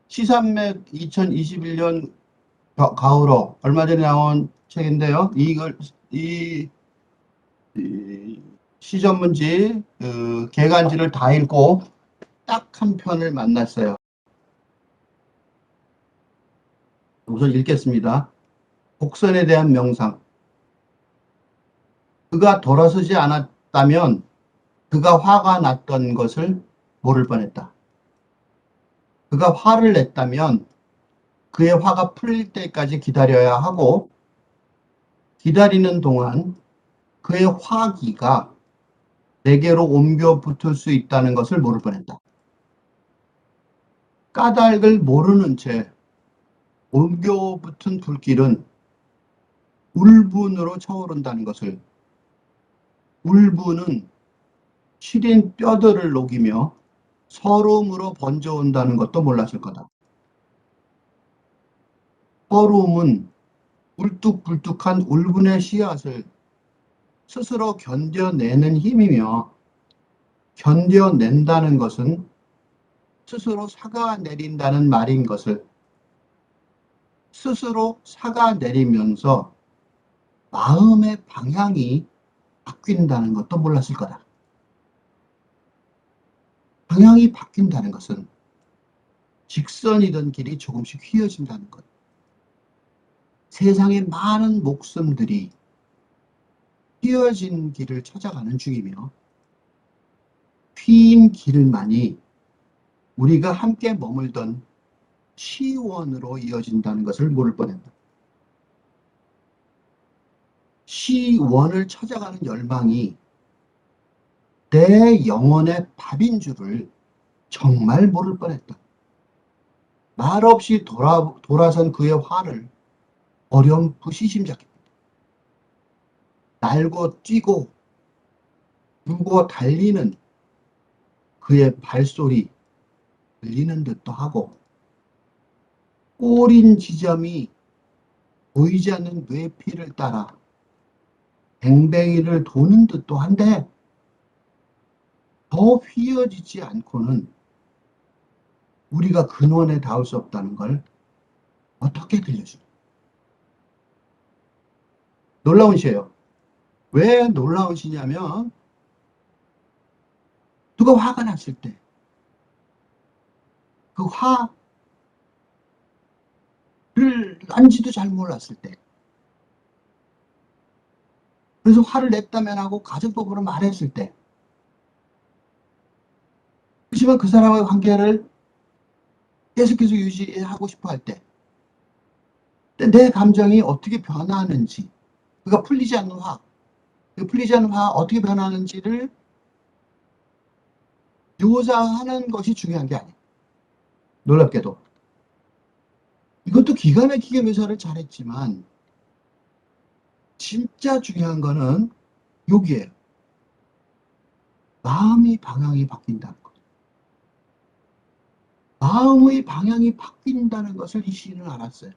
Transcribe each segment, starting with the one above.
시산맥 2021년 가을호 얼마 전에 나온 책인데요. 이 시전문지 개간지를 다 읽고 딱 한 편을 만났어요. 우선 읽겠습니다. 곡선에 대한 명상. 그가 돌아서지 않았다면 그가 화가 났던 것을 모를 뻔했다. 그가 화를 냈다면 그의 화가 풀릴 때까지 기다려야 하고, 기다리는 동안 그의 화기가 내게로 옮겨 붙을 수 있다는 것을 모를 뻔했다. 까닭을 모르는 채 옮겨 붙은 불길은 울분으로 차오른다는 것을, 울분은 시린 뼈들을 녹이며 서러움으로 번져온다는 것도 몰랐을 거다. 서러움은 울뚝불뚝한 울분의 씨앗을 스스로 견뎌내는 힘이며, 견뎌낸다는 것은 스스로 삭아내린다는 말인 것을, 스스로 삭아내리면서 마음의 방향이 바뀐다는 것도 몰랐을 거다. 방향이 바뀐다는 것은 직선이던 길이 조금씩 휘어진다는 것. 세상의 많은 목숨들이 휘어진 길을 찾아가는 중이며, 휘인 길만이 우리가 함께 머물던 시원으로 이어진다는 것을 모를 뻔했다. 시원을 찾아가는 열망이 내 영혼의 밥인 줄을 정말 모를 뻔했다. 말없이 돌아선 그의 화를 어렴풋이 심작했다. 날고 뛰고 울고 달리는 그의 발소리 들리는 듯도 하고, 꼬린 지점이 보이지 않는 뇌피를 따라 뱅뱅이를 도는 듯도 한데, 더 휘어지지 않고는 우리가 근원에 닿을 수 없다는 걸 어떻게 들려줄까? 놀라운 시예요. 왜 놀라운 시냐면, 누가 화가 났을 때 그 화를 난지도 잘 몰랐을 때, 그래서 화를 냈다면 하고 가정법으로 말했을 때, 그렇지만 그 사람의 관계를 계속해서 유지하고 싶어 할 때, 내 감정이 어떻게 변하는지, 그가 풀리지 않는 화, 풀리지 않는 화 어떻게 변하는지를 묘사하는 것이 중요한 게 아니에요. 놀랍게도 이것도 기가 막히게 묘사를 잘했지만, 진짜 중요한 거는 여기에요. 마음의 방향이 바뀐다는 것. 마음의 방향이 바뀐다는 것을 이 시인은 알았어요.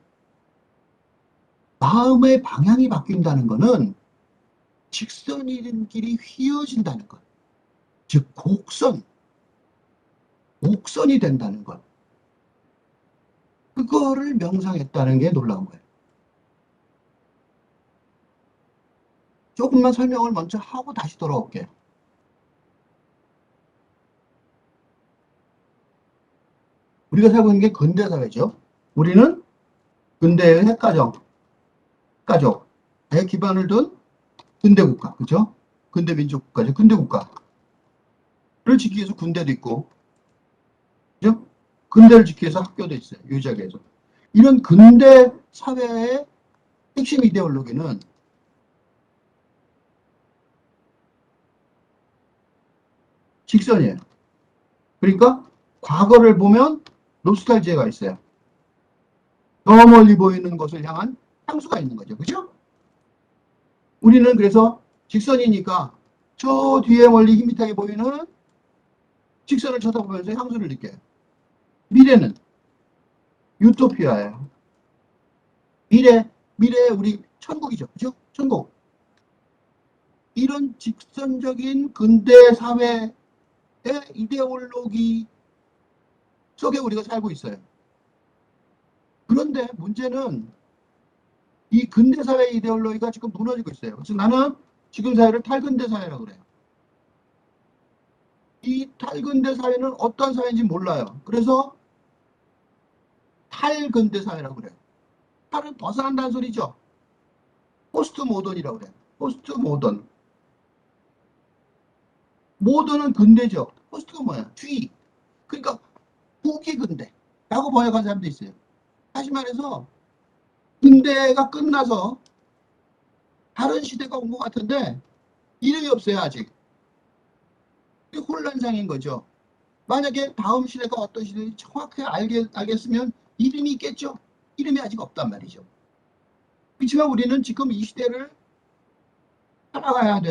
마음의 방향이 바뀐다는 것은 직선이든 길이 휘어진다는 것. 즉 곡선이 된다는 것. 그거를 명상했다는 게 놀라운 거예요. 조금만 설명을 먼저 하고 다시 돌아올게요. 우리가 살고 있는 게 근대사회죠. 우리는 근대의 핵가족에 기반을 둔 근대국가, 그죠? 근대민족국가죠. 근대국가를 지키기 위해서 군대도 있고, 그죠? 근대를 지키기 위해서 학교도 있어요. 유지하기 위해서. 이런 근대 사회의 핵심 이데올로기는 직선이에요. 그러니까 과거를 보면 노스탈지아가 있어요. 더 멀리 보이는 것을 향한 향수가 있는 거죠. 그죠? 우리는 그래서 직선이니까 저 뒤에 멀리 희밋하게 보이는 직선을 쳐다보면서 향수를 느껴요. 미래는 유토피아예요. 미래 우리 천국이죠. 그죠? 천국. 이런 직선적인 근대 사회의 이데올로기 속에 우리가 살고 있어요. 그런데 문제는 이 근대사회 이데올로기가 지금 무너지고 있어요. 그래서 나는 지금 사회를 탈근대사회라고 그래요. 이 탈근대사회는 어떤 사회인지 몰라요. 그래서 탈근대사회라고 그래요. 탈은 벗어난다는 소리죠. 포스트 모던이라고 그래요. 포스트 모던. 모던은 근대죠. 포스트가 뭐야? 뒤. 그러니까 후기 근대라고 번역한 사람도 있어요. 다시 말해서 근대가 끝나서 다른 시대가 온 것 같은데 이름이 없어요, 아직. 혼란상인 거죠. 만약에 다음 시대가 어떤 시대인지 정확하게 알겠으면 이름이 있겠죠. 이름이 아직 없단 말이죠. 그렇지만 우리는 지금 이 시대를 살아가야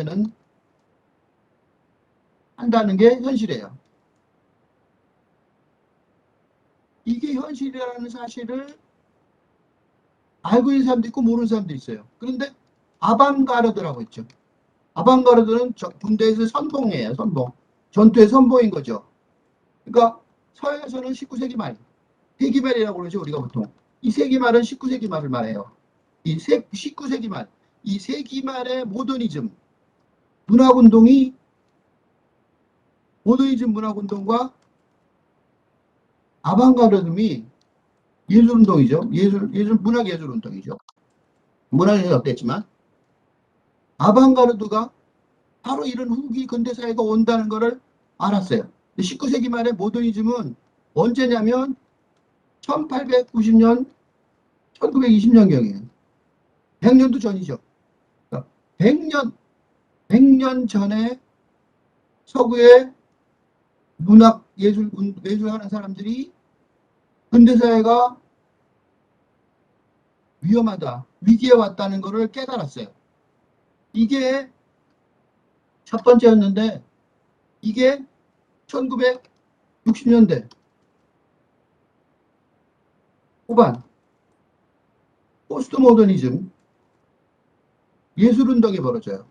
한다는 게 현실이에요. 이게 현실이라는 사실을 알고 있는 사람도 있고 모르는 사람도 있어요. 그런데 아방가르드라고 있죠. 아방가르드는 군대에서 선봉이에요. 선봉. 전투의 선봉인 거죠. 그러니까 서양에서는 19세기 말, 세기 말이라고 그러죠. 우리가 보통. 이 세기 말은 19세기 말을 말해요. 19세기 말. 이 세기 말의 모더니즘 문학운동과 아방가르드즘이 예술운동이죠. 문학 예술운동이죠. 문학이 어땠지만 아방가르드가 바로 이런 후기 근대사회가 온다는 것을 알았어요. 19세기 말의 모더니즘은 언제냐면 1890년, 1920년경이에요. 100년도 전이죠. 100년, 100년 전에 서구의 문학, 예술하는 사람들이 근대사회가 위험하다, 위기에 왔다는 것을 깨달았어요. 이게 첫 번째였는데, 이게 1960년대 후반, 포스트 모더니즘, 예술운동이 벌어져요.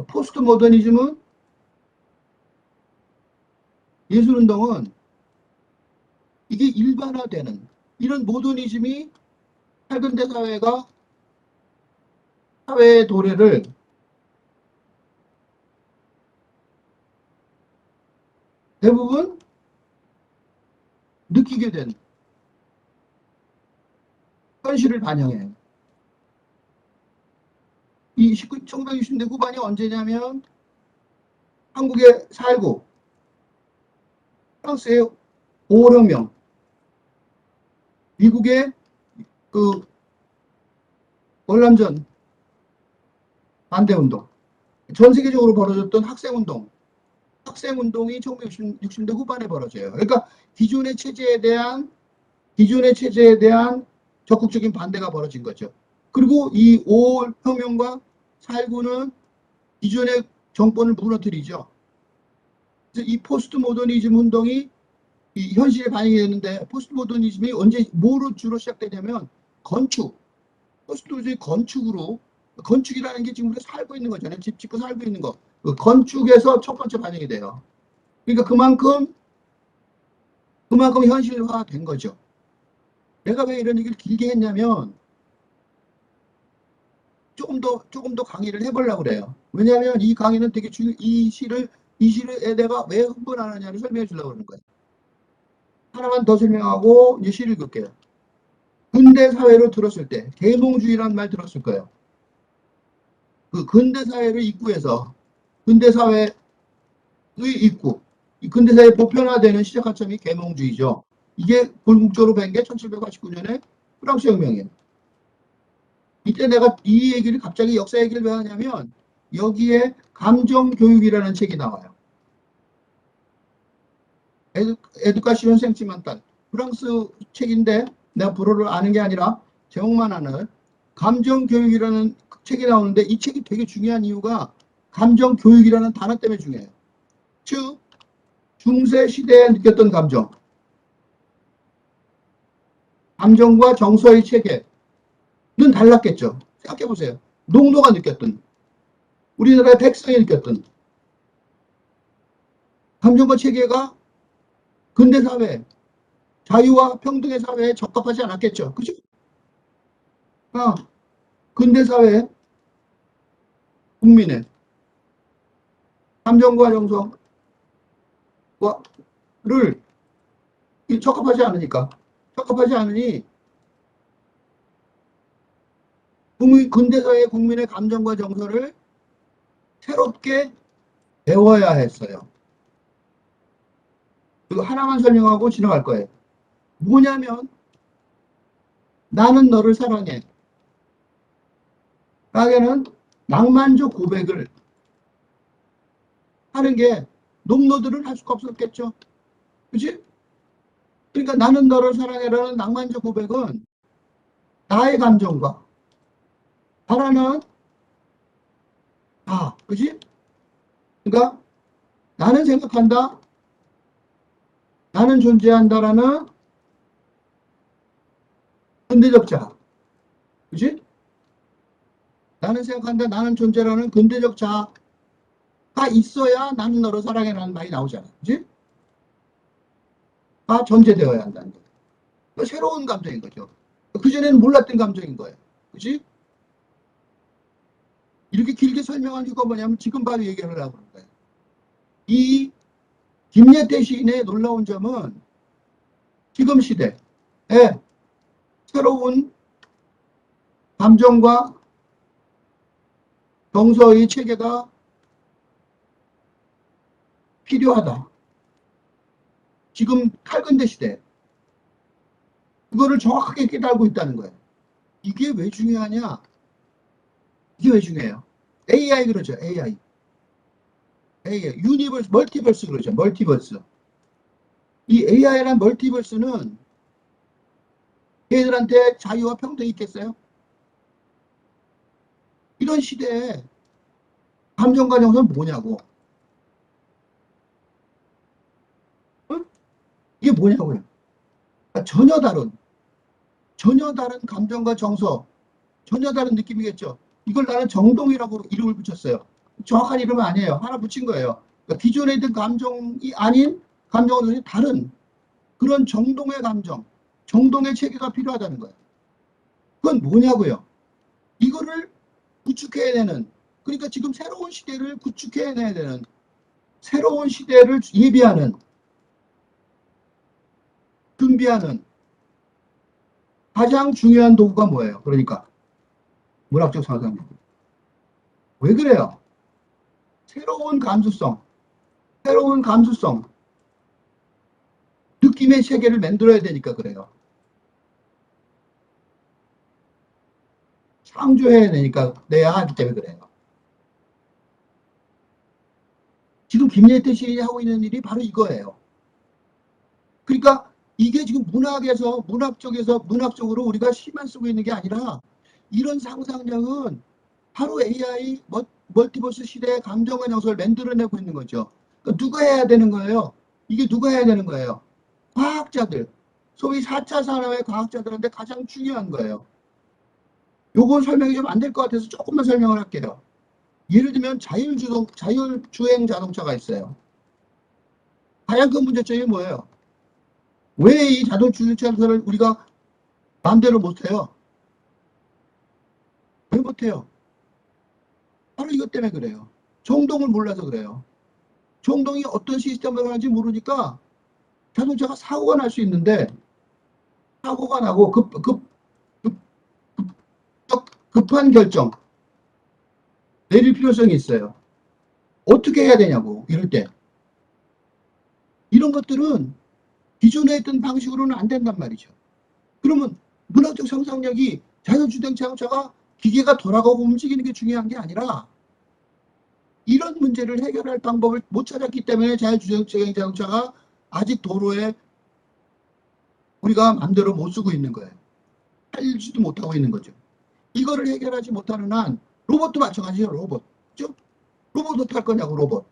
포스트 모더니즘은, 예술운동은 이게 일반화되는, 이런 모더니즘이 탈근대 사회의 도래를 대부분 느끼게 된 현실을 반영해요. 이 1960년대 후반이 언제냐면 한국에 살고 프랑스의 5월혁명, 미국의 그 월남전 반대운동, 전 세계적으로 벌어졌던 학생운동이 1960년대 후반에 벌어져요. 그러니까 기존의 체제에 대한 적극적인 반대가 벌어진 거죠. 그리고 이 5월 혁명과 4.19는 기존의 정권을 무너뜨리죠. 그래서 이 포스트 모더니즘 운동이 이 현실에 반영이 되는데, 포스트 모더니즘이 뭐로 주로 시작되냐면 포스트 모더니즘이 건축이라는 게 지금 우리가 살고 있는 거잖아요. 집 짓고 살고 있는 거. 그 건축에서 첫 번째 반영이 돼요. 그러니까 그만큼 현실화된 거죠. 내가 왜 이런 얘기를 길게 했냐면 조금 더 강의를 해보려고 그래요. 왜냐하면 이 강의는 되게 이 시를 내가 왜 흥분하느냐를 설명해 주려고 그러는 거예요. 하나만 더 설명하고 이제 시를 읽을게요. 근대 사회로 들었을 때 계몽주의라는 말 들었을 거예요. 그 근대 사회를 입구에서 근대 사회의 입구, 이 근대 사회 보편화되는 시작한 점이 계몽주의죠. 이게 골국적으로 뵌 게 1789년에 프랑스 혁명이에요. 이때 내가 이 얘기를 갑자기 역사 얘기를 왜 하냐면 여기에 감정교육이라는 책이 나와요. 에듀카시온 생치만탈, 프랑스 책인데 내가 불어를 아는 게 아니라 제목만 아는 감정교육이라는 책이 나오는데, 이 책이 되게 중요한 이유가 감정교육이라는 단어 때문에 중요해요. 즉 중세 시대에 느꼈던 감정과 정서의 체계는 달랐겠죠. 생각해 보세요. 농노가 느꼈던, 우리나라의 백성이 느꼈던 감정과 체계가 근대 사회, 자유와 평등의 사회에 적합하지 않았겠죠. 그죠? 근대사회 국민의 감정과 정서를 적합하지 않으니까 적합하지 않으니 근대사회 국민의 감정과 정서를 새롭게 배워야 했어요. 이거 하나만 설명하고 지나갈 거예요. 뭐냐면 나는 너를 사랑해. 까게는 낭만적 고백을 하는 게 농노들은 할 수가 없었겠죠. 그치? 그러니까 나는 너를 사랑해라는 낭만적 고백은 나의 감정과 바라는 그치? 그러니까 나는 생각한다, 나는 존재한다라는 근대적 자아. 그치? 나는 생각한다, 나는 존재라는 근대적 자아가 있어야 나는 너를 사랑해라는 말이 나오잖아. 그치? 다 전제되어야 한다는 거예요. 새로운 감정인 거죠. 그전에는 몰랐던 감정인 거예요. 그치? 이렇게 길게 설명한 이유가 뭐냐면 지금 바로 얘기를 하려고 그런 거예요. 이 김예태 시인의 놀라운 점은 지금 시대에 새로운 감정과 정서의 체계가 필요하다. 지금 칼근대 시대 그거를 정확하게 깨달고 있다는 거예요. 이게 왜 중요하냐? 이게 왜 중요해요? AI 그러죠. AI. 유니버스, 멀티버스 그러죠. 멀티버스. 이 AI란 멀티버스는 걔들한테 자유와 평등이 있겠어요? 이런 시대에 감정과 정서는 뭐냐고. 응? 이게 뭐냐고요. 그러니까 전혀 다른 감정과 정서, 전혀 다른 느낌이겠죠. 이걸 나는 정동이라고 이름을 붙였어요. 정확한 이름은 아니에요. 하나 붙인 거예요. 그러니까 기존에 있던 감정이 아닌 감정은 다른 그런 정동의 감정, 정동의 체계가 필요하다는 거예요. 그건 뭐냐고요. 이거를 구축해내는, 그러니까 지금 새로운 시대를 구축해내야 되는, 새로운 시대를 예비하는, 준비하는 가장 중요한 도구가 뭐예요? 그러니까 문학적 상상력. 왜 그래요? 새로운 감수성, 새로운 감수성, 느낌의 체계를 만들어야 되니까 그래요. 창조해야 되니까 내야 하기 때문에 그래요. 지금 김예태 시인이 하고 있는 일이 바로 이거예요. 그러니까 이게 지금 문학에서, 문학 쪽에서, 문학적으로 우리가 시만 쓰고 있는 게 아니라 이런 상상력은 바로 AI 멀티버스 시대의 감정과 정서를 만들어내고 있는 거죠. 그러니까 누가 해야 되는 거예요? 이게 누가 해야 되는 거예요? 과학자들. 소위 4차 산업의 과학자들한테 가장 중요한 거예요. 요건 설명이 좀 안 될 것 같아서 조금만 설명을 할게요. 예를 들면 자율주행 자동차가 있어요. 가장 큰 문제점이 뭐예요? 왜 이 자동주행차를 우리가 마음대로 못해요? 왜 못해요? 바로 이것 때문에 그래요. 정동을 몰라서 그래요. 정동이 어떤 시스템으로 하는지 모르니까 자동차가 사고가 날 수 있는데 사고가 나고 급한 결정 내릴 필요성이 있어요. 어떻게 해야 되냐고 이럴 때 이런 것들은 기존에 있던 방식으로는 안 된단 말이죠. 그러면 문학적 상상력이 자율주행 자동차가 기계가 돌아가고 움직이는 게 중요한 게 아니라 이런 문제를 해결할 방법을 못 찾았기 때문에 자율주행 자동차가 아직 도로에 우리가 마음대로 못 쓰고 있는 거예요. 살지도 못하고 있는 거죠. 이거를 해결하지 못하는 한 로봇도 마찬가지예요. 로봇. 그죠? 로봇 어떻게 할 거냐고 로봇.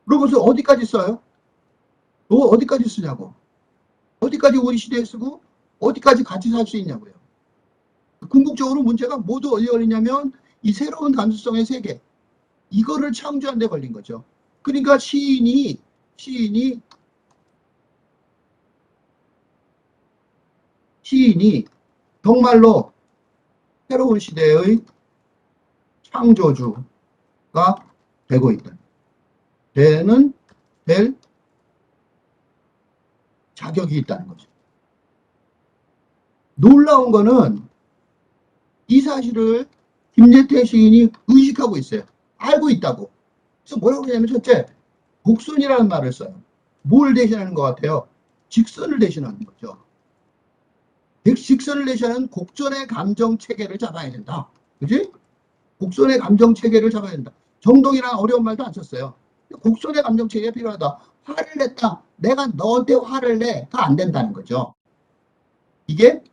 로봇을 어디까지 써요? 로봇 어디까지 쓰냐고. 어디까지 우리 시대에 쓰고 어디까지 같이 살 수 있냐고요. 궁극적으로 문제가 모두 어디에 걸리냐면 이 새로운 감수성의 세계 이거를 창조하는 데 걸린 거죠. 그러니까 시인이 정말로 새로운 시대의 창조주가 되고 있다. 될 자격이 있다는 거죠. 놀라운 거는 이 사실을 김재태 시인이 의식하고 있어요. 알고 있다고. 그래서 뭐라고 그러냐면 첫째, 곡선이라는 말을 써요. 뭘 대신하는 것 같아요? 직선을 대신하는 거죠. 직선을 대신하는 곡선의 감정 체계를 잡아야 된다. 그지? 곡선의 감정 체계를 잡아야 된다. 정동이랑 어려운 말도 안 썼어요. 곡선의 감정 체계가 필요하다. 화를 냈다. 내가 너한테 화를 내가 안 된다는 거죠. 이게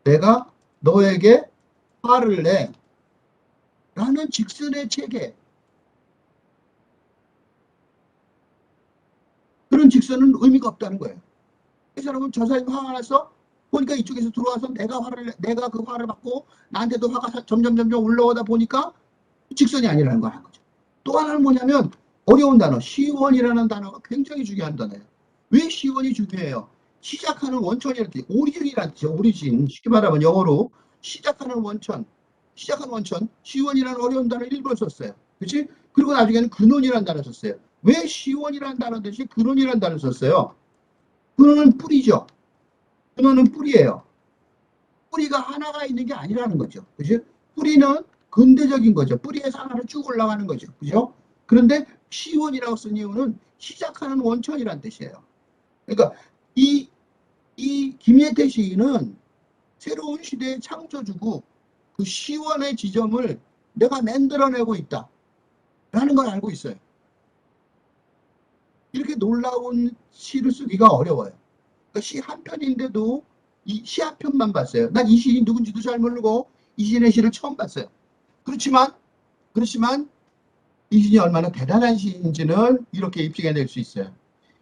내가 너에게 화를 내 라는 직선의 체계. 그런 직선은 의미가 없다는 거예요. 이 사람은 저 사람이 화가 나서 보니까 이쪽에서 들어와서 내가 그 화를 받고 나한테도 화가 점점 올라오다 보니까 직선이 아니라는 걸 한 거죠. 또 하나는 뭐냐면 어려운 단어, 시원이라는 단어가 굉장히 중요한 단어예요. 왜 시원이 중요해요? 시작하는 원천이라는 뜻, 오리진이라는 뜻이죠. 오리진. 쉽게 말하면 영어로 시작하는 원천, 시원이라는 어려운 단어를 일부러 썼어요. 그렇지? 그리고 나중에는 근원이라는 단어 썼어요. 왜 시원이라는 단어 대신 근원이라는 단어 썼어요? 근원은 뿌리죠. 근원은 뿌리예요. 뿌리가 하나가 있는 게 아니라는 거죠. 그죠? 뿌리는 근대적인 거죠. 뿌리에서 하나로 쭉 올라가는 거죠. 그죠? 그런데 시원이라고 쓴 이유는 시작하는 원천이라는 뜻이에요. 그러니까 이 김예태 시인은 새로운 시대의 창조주고 그 시원의 지점을 내가 만들어내고 있다라는 걸 알고 있어요. 이렇게 놀라운 시를 쓰기가 어려워요. 그러니까 시 한 편인데도 이 시 한 편만 봤어요. 난 이 시인이 누군지도 잘 모르고 이 시인의 시를 처음 봤어요. 그렇지만 이 시인이 얼마나 대단한 시인지는 이렇게 입증해낼 수 있어요.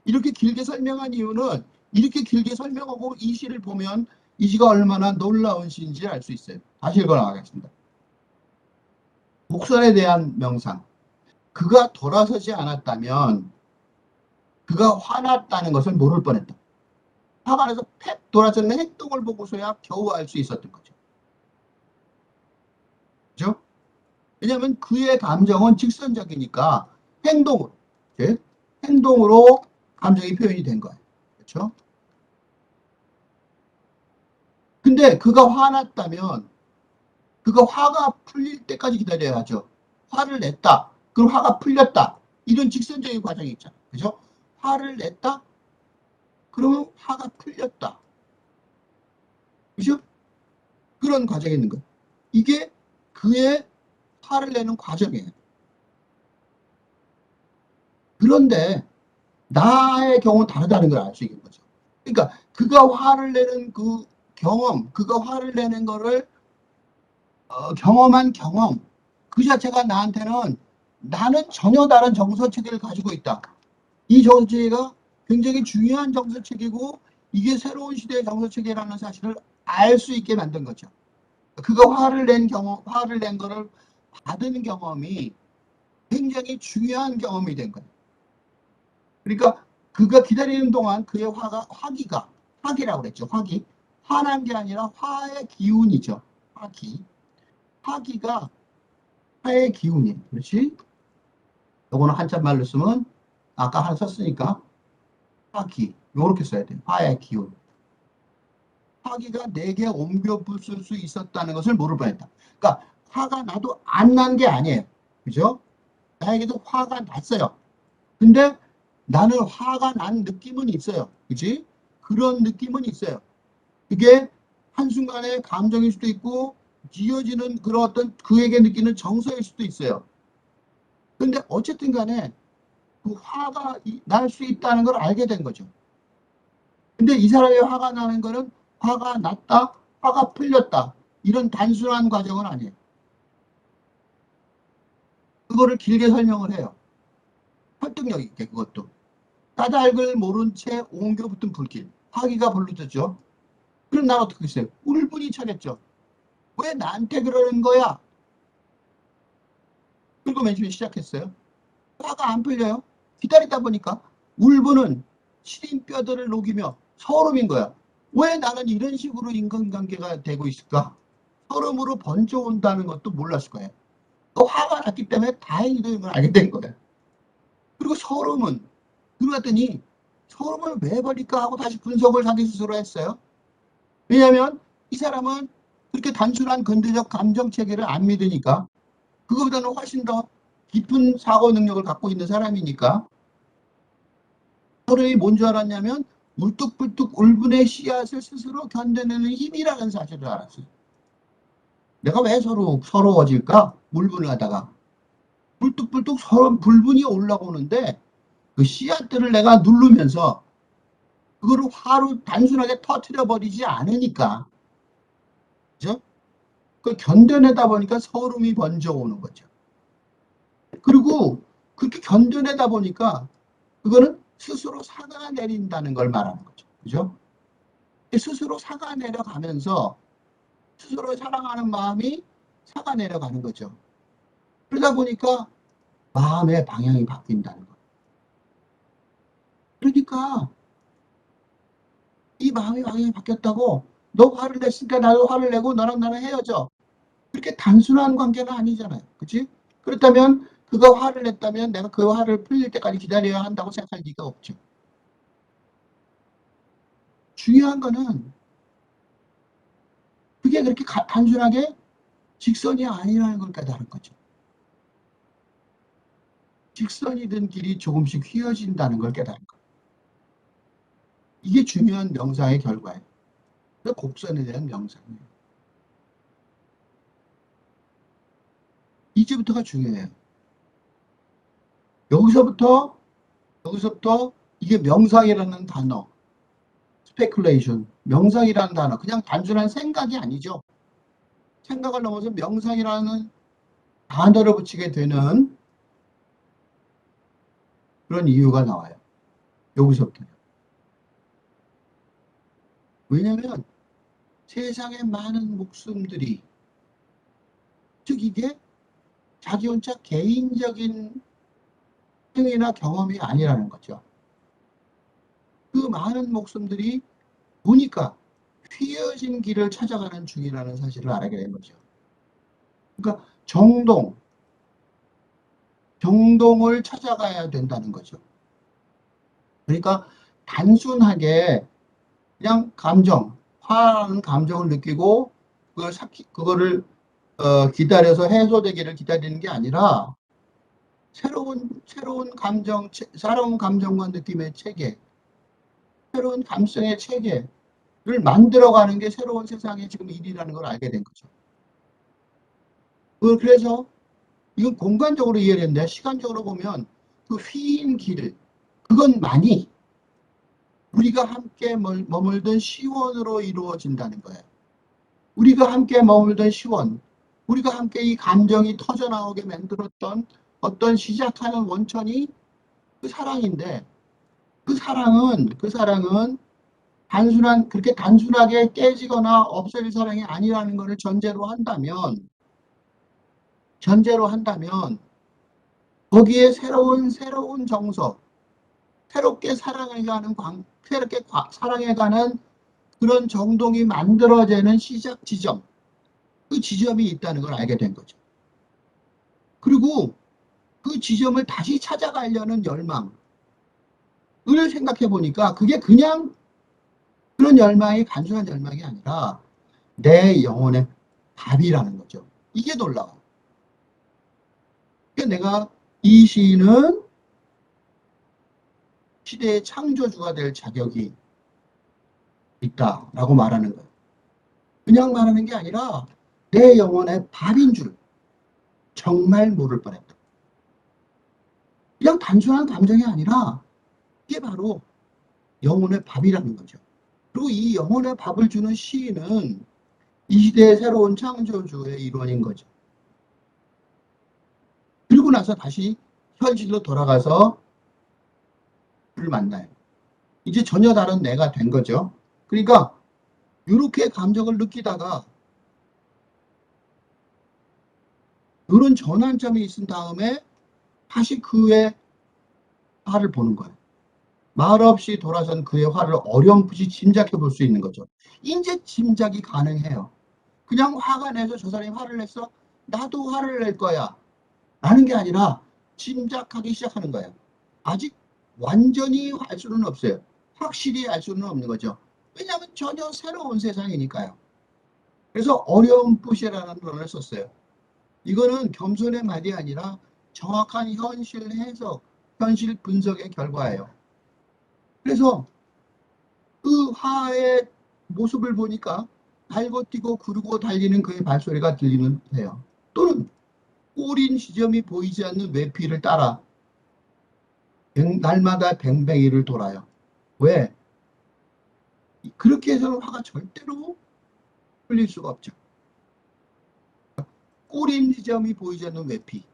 이렇게 길게 설명한 이유는 이렇게 길게 설명하고 이 시를 보면 이 시가 얼마나 놀라운 시인지 알 수 있어요. 다시 읽어나가겠습니다. 곡선에 대한 명상. 그가 돌아서지 않았다면 그가 화났다는 것을 모를 뻔했다. 화가 나서 팩 돌아서는 행동을 보고서야 겨우 알 수 있었던 거죠. 그죠? 왜냐하면 그의 감정은 직선적이니까 행동으로, 행동으로 감정이 표현이 된 거예요. 그렇죠? 근데 그가 화났다면 그가 화가 풀릴 때까지 기다려야죠. 화를 냈다. 그럼 화가 풀렸다. 이런 직선적인 과정이 있잖아요. 그죠? 화를 냈다. 그러면 화가 풀렸다. 그죠? 그런 과정이 있는 거예요. 이게 그의 화를 내는 과정이에요. 그런데 나의 경우는 다르다는 걸 알 수 있는 거죠. 그러니까 그가 화를 내는 그 경험, 그가 화를 내는 거를 경험한 경험 그 자체가 나한테는 나는 전혀 다른 정서체계를 가지고 있다. 이 정서체계가 굉장히 중요한 정서체계고 이게 새로운 시대의 정서체계라는 사실을 알 수 있게 만든 거죠. 그가 화를 낸 거를 받은 경험이 굉장히 중요한 경험이 된 거예요. 그러니까 그가 기다리는 동안 그의 화기라고 그랬죠. 화난 게 아니라 화의 기운이죠. 화기가 화의 기운이에요. 그렇지? 요거는 한자말로 쓰면 아까 하나 썼으니까 화기. 요렇게 써야 돼요. 화의 기운. 화기가 내게 옮겨 붙을 수 있었다는 것을 모를 뻔했다. 그러니까 화가 나도 안 난 게 아니에요. 그죠? 나에게도 화가 났어요. 근데 나는 화가 난 느낌은 있어요. 그지? 그런 느낌은 있어요. 그게 한순간의 감정일 수도 있고 지어지는 그런 어떤 그에게 느끼는 정서일 수도 있어요. 근데 어쨌든 간에 그 화가 날 수 있다는 걸 알게 된 거죠. 근데 이 사람의 화가 나는 거는 화가 났다, 화가 풀렸다. 이런 단순한 과정은 아니에요. 그거를 길게 설명을 해요. 설득력 있게 그것도. 까닭을 모른 채 옮겨 붙은 불길. 화기가 불르졌죠. 그럼 난 어떻게 했어요? 울분이 차겠죠. 왜 나한테 그러는 거야? 그리고 맨 처음에 시작했어요. 화가 안 풀려요. 기다리다 보니까 울분은 시린 뼈들을 녹이며 서름인 거야. 왜 나는 이런 식으로 인간관계가 되고 있을까? 서름으로 번져온다는 것도 몰랐을 거예요. 또 화가 났기 때문에 다행히도 이걸 알게 된 거예요. 그리고 서름은 그러더니 서름을 왜 버릴까 하고 다시 분석을 자기 스스로 했어요. 왜냐하면 이 사람은 그렇게 단순한 근대적 감정 체계를 안 믿으니까, 그거보다는 훨씬 더 깊은 사고 능력을 갖고 있는 사람이니까, 서름이 뭔 줄 알았냐면 울뚝불뚝 울분의 씨앗을 스스로 견뎌내는 힘이라는 사실을 알았어요. 내가 왜 서러워질까? 울분을 하다가 불뚝불뚝 불분이 올라오는데 그 씨앗들을 내가 누르면서 그거를 화로 단순하게 터트려 버리지 않으니까, 그죠? 그걸 견뎌내다 보니까 서름이 번져오는 거죠. 그리고 그렇게 견뎌내다 보니까 그거는 스스로 사가 내린다는 걸 말하는 거죠. 그죠? 스스로 사가 내려가면서 스스로 사랑하는 마음이 사가 내려가는 거죠. 그러다 보니까 마음의 방향이 바뀐다는 거예요. 그러니까 이 마음의 방향이 바뀌었다고 너 화를 냈으니까 나도 화를 내고 너랑 나랑 헤어져. 그렇게 단순한 관계는 아니잖아요. 그치? 그렇다면 그가 화를 냈다면 내가 그 화를 풀릴 때까지 기다려야 한다고 생각할 리가 없죠. 중요한 거는 그게 그렇게 단순하게 직선이 아니라는 걸 깨달은 거죠. 직선이든 길이 조금씩 휘어진다는 걸 깨달은 거예요. 이게 중요한 명상의 결과예요. 곡선에 대한 명상이에요. 이제부터가 중요해요. 여기서부터 이게 명상이라는 단어, 스페큘레이션, 명상이라는 단어, 그냥 단순한 생각이 아니죠. 생각을 넘어서 명상이라는 단어를 붙이게 되는 그런 이유가 나와요. 여기서부터. 왜냐하면 세상의 많은 목숨들이, 즉 이게 자기 혼자 개인적인 행위나 경험이 아니라는 거죠. 그 많은 목숨들이 보니까 휘어진 길을 찾아가는 중이라는 사실을 알게 된 거죠. 그러니까 정동을 찾아가야 된다는 거죠. 그러니까 단순하게 그냥 화라는 감정을 느끼고 그거를 기다려서 해소되기를 기다리는 게 아니라 새로운 감정과 느낌의 체계, 새로운 감성의 체계를 만들어가는 게 새로운 세상의 지금 일이라는 걸 알게 된 거죠. 그래서 이건 공간적으로 이해되는데 시간적으로 보면 그 휘인 길, 그것만이 우리가 함께 머물던 시원으로 이루어진다는 거예요. 우리가 함께 머물던 시원, 우리가 함께 이 감정이 터져나오게 만들었던 어떤 시작하는 원천이 그 사랑인데, 그 사랑은 그렇게 단순하게 깨지거나 없어질 사랑이 아니라는 것을 전제로 한다면 거기에 새로운 정서, 새롭게 사랑해가는 그런 정동이 만들어지는 시작 지점, 그 지점이 있다는 걸 알게 된 거죠. 그리고 그 지점을 다시 찾아가려는 열망을 생각해 보니까 그게 그냥 그런 열망이 단순한 열망이 아니라 내 영혼의 답이라는 거죠. 이게 놀라워요. 그러니까 내가 이 시인은 시대의 창조주가 될 자격이 있다라고 말하는 거예요. 그냥 말하는 게 아니라 내 영혼의 밥인 줄 정말 모를 뻔했다. 그냥 단순한 감정이 아니라 이게 바로 영혼의 밥이라는 거죠. 그리고 이 영혼의 밥을 주는 시인은 이 시대의 새로운 창조주의 일원인 거죠. 그리고 나서 다시 현실로 돌아가서 그를 만나요. 이제 전혀 다른 내가 된 거죠. 그러니까 이렇게 감정을 느끼다가 이런 전환점이 있은 다음에 다시 그의 화를 보는 거예요. 말 없이 돌아선 그의 화를 어렴풋이 짐작해 볼 수 있는 거죠. 이제 짐작이 가능해요. 그냥 화가 내서 저 사람이 화를 냈어. 나도 화를 낼 거야. 라는 게 아니라 짐작하기 시작하는 거예요. 아직 완전히 알 수는 없어요. 확실히 알 수는 없는 거죠. 왜냐하면 전혀 새로운 세상이니까요. 그래서 어려운 푸시라는 단어를 썼어요. 이거는 겸손의 말이 아니라 정확한 현실 해석, 현실 분석의 결과예요. 그래서 그 화의 모습을 보니까 달고 뛰고 구르고 달리는 그의 발소리가 들리는 해요. 또는 꼬린 지점이 보이지 않는 외피를 따라 날마다 뱅뱅이를 돌아요. 왜? 그렇게 해서는 화가 절대로 풀릴 수가 없죠. 꼬린 지점이 보이지 않는 외피.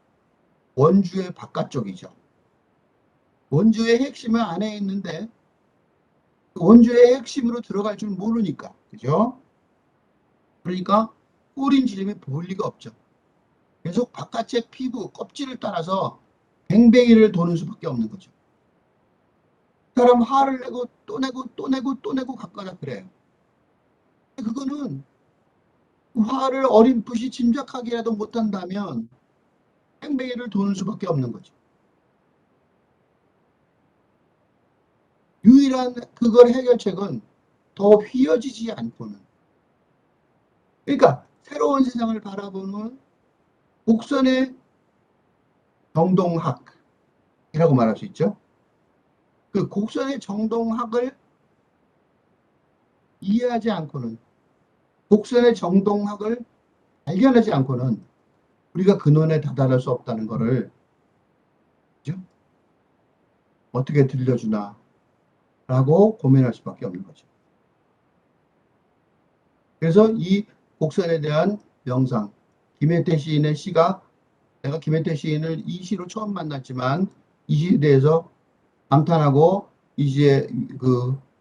원주의 바깥쪽이죠. 원주의 핵심은 안에 있는데 원주의 핵심으로 들어갈 줄 모르니까. 그죠? 그러니까 꼬린 지점이 보일 리가 없죠. 계속 바깥의 피부, 껍질을 따라서 뱅뱅이를 도는 수밖에 없는 거죠. 사람 화를 내고 또 내고 또 내고 또 내고 가까다 그래요. 그거는 화를 어렴풋이 짐작하기라도 못한다면 뱅뱅이를 도는 수밖에 없는 거죠. 유일한 그걸 해결책은 더 휘어지지 않고는. 그러니까 새로운 세상을 바라보는 곡선의 정동학이라고 말할 수 있죠. 그 곡선의 정동학을 이해하지 않고는, 곡선의 정동학을 발견하지 않고는 우리가 근원에 다다를 수 없다는 것을 어떻게 들려주나 라고 고민할 수밖에 없는 거죠. 그래서 이 곡선에 대한 명상, 김혜태 시인의 시가, 내가 김혜태 시인을 이 시로 처음 만났지만 이 시에 대해서 감탄하고 이제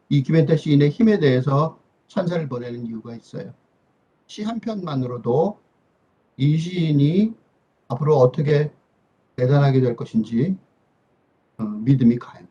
이 김혜태 시인의 힘에 대해서 찬사를 보내는 이유가 있어요. 시 한 편만으로도 이 시인이 앞으로 어떻게 대단하게 될 것인지 믿음이 가요.